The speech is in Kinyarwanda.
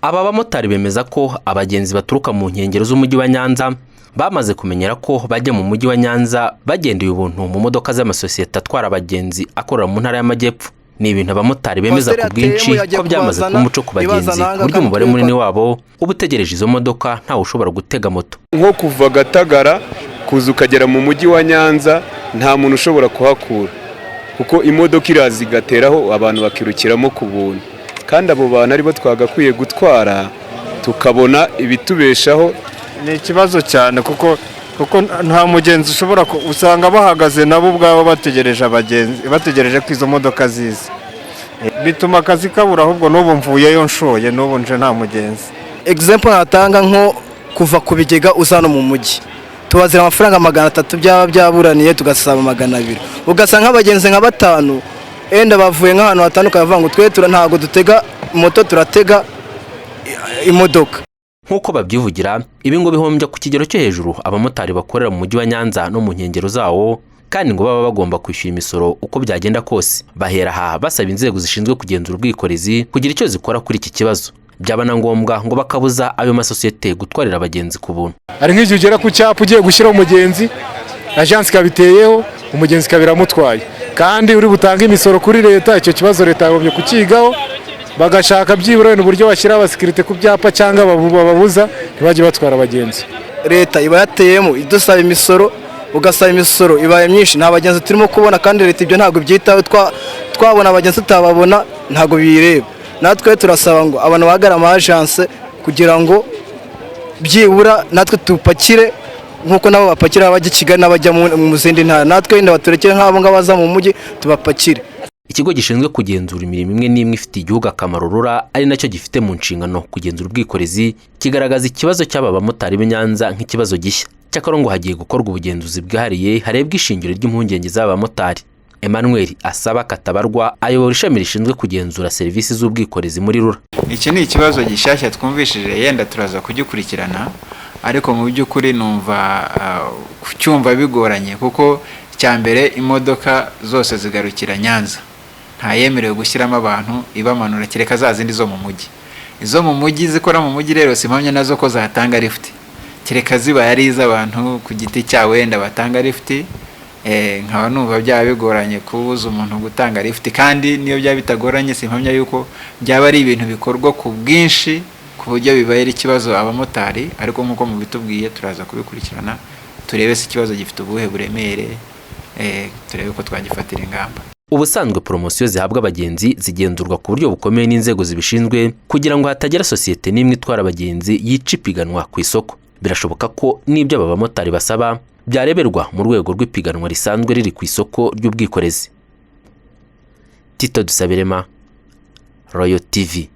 Aba bamotari bemeza ko abagenzi baturuka mu nkengero z'umujyi wa Nyanza bamaze kumenyera ko bajya mu mujyi wa Nyanza bagendeye ubuntu mu modoka z'amasosiyete atwara abagenzi akorera mu ntara y'Amajyepfo. Ni ibintu abamotari bemeza ku bwinshi ko byamaze kuba umuco ku bagenzi ku buryo umubare munini wabo uba utegereje izo modoka ntawe ushobora gutega moto. Nko kuva Gatagara kuza ukagera mu mujyi wa Nyanza nta muntu ushobora kuhakura kuko imodoka iraza igateraho abantu bakirukiramo ku buntu, kandi abo bantu aribo twagakwiye gutwara tukabona ibitubeshaho. Ni ikibazo cyane kuko nta mugenzi ushobora usanga bahagaze nabo ubwabo bategereje abagenzi, bategereje ko izo modoka ziza. Bituma akazi kabura, ahubwo n'ubu mvuyeyo nshoye n'ubu nje nta mugenzi. Example natanga nko kuva ku Bigega uzano mu mujyi tubazira amafaranga 300 byaba byaburaniye tugasaba 200, ugasanga abagenzi nka 5 enda bavuye nk'ahantu hatandukanye bavuga ngo twe ntago dutega moto turatega imodoka. Nkuko babyivugira, ibi ngo bihombya ku kigero cyo hejuru abamotari bakorera mu mujyi wa Nyanza no mu nkengero zawo, kandi ngo baba bagomba kwishyura imisoro uko byagenda kose. Bahera aha basaba inzego zishinzwe kugenzura ubwikorezi kugira icyo zikora kuri iki kibazo, byaba na ngombwa ngo bakabuza ayo masosiyete gutwarira abagenzi ku buntu. Ari nk'igihe ugera ku cyapa ugiye gushyiraho umugenzi, agence kabiteyeho umugenzi kabiramutwaye, kandi uri butange imisoro kuri leta. Icyo kibazo leta yagombye kukigaho, bagashaka byibura uburyo bashyira abasekirite ku byapa cyangwa babuza ntibajye batwara abagenzi. Leta iba yateyemo idusaba imisoro, ugasaba imisoro ibaye myinshi, nta bagenzi turimo kubona, kandi leta ibyo ntago byitaho. Twabona abagenzi tutababona ntago bireba. Natwe turasaba ngo abantu bagara amagence kugira ngo byibura natwe tupakire nkuko nabo bapakira abajya Kigali n'abajya mu zindi ntara, natwe inda baturekere nk'abo ngabaza mu mujyi tubapakire. Ikigo gishinzwe kugenzura imirimo imwe n'imwe ifite igihugu akamaro RURA, ari nacyo gifite mu nshingano kugenzura ubwikorezi, kigaragaza ikibazo cy'aba bamotari b'Inyanza nk'ikibazo gishya. Cyakora ngo hagiye gukorwa ubugenzuzi bwihariye harebwa ishingiro ry'impungenge z'aba bamotari. Emmanuel Asaba Katabarwa ayobora ishami rishinzwe kugenzura serivisi z'ubwikorezi muri RURA. Iki ni ikibazo gishyashya twumvishije, yenda turaza kugikurikirana, ariko mu by'ukuri numva kucyumva bigoranye kuko cyambere imodoka zose zigarukira Nyanza, nta yemerewe gushyiramo abantu ibamanura kereka za zindi zo mu mujyi. Izo mu mujyi zikora mu mujyi rero simpamya nazo ko zatanga lift, kereka ziba yari iz'abantu ku giti cyawe wenda batanga lift. Nkaba numva byaba bigoranye kubuza umuntu gutanga lift, kandi niyo byaba bitagoranye simpamya yuko byaba ari ibintu bikorwa ku bwinshi ku buryo bibaye ikibazo abamotari. Ariko nkuko mu bitubwiye turaza kubikurikirana turebe se ikibazo gifite ubuhe buremere, turebe ko twagifatira ingamba. Ubusanzwe promosiyo zihabwa abagenzi zigenzurwa ku buryo bukomeye n'inzego zibishinzwe kugira ngo hatagira sosiyete n'imwe itwara abagenzi yicipiganwa ku isoko. Birashoboka ko n'ibyo aba bamotari basaba byareberwa mu rwego rw'ipiganwa risanzwe riri ku isoko ry'ubwikorezi. Tito Dusabirema, Royal TV.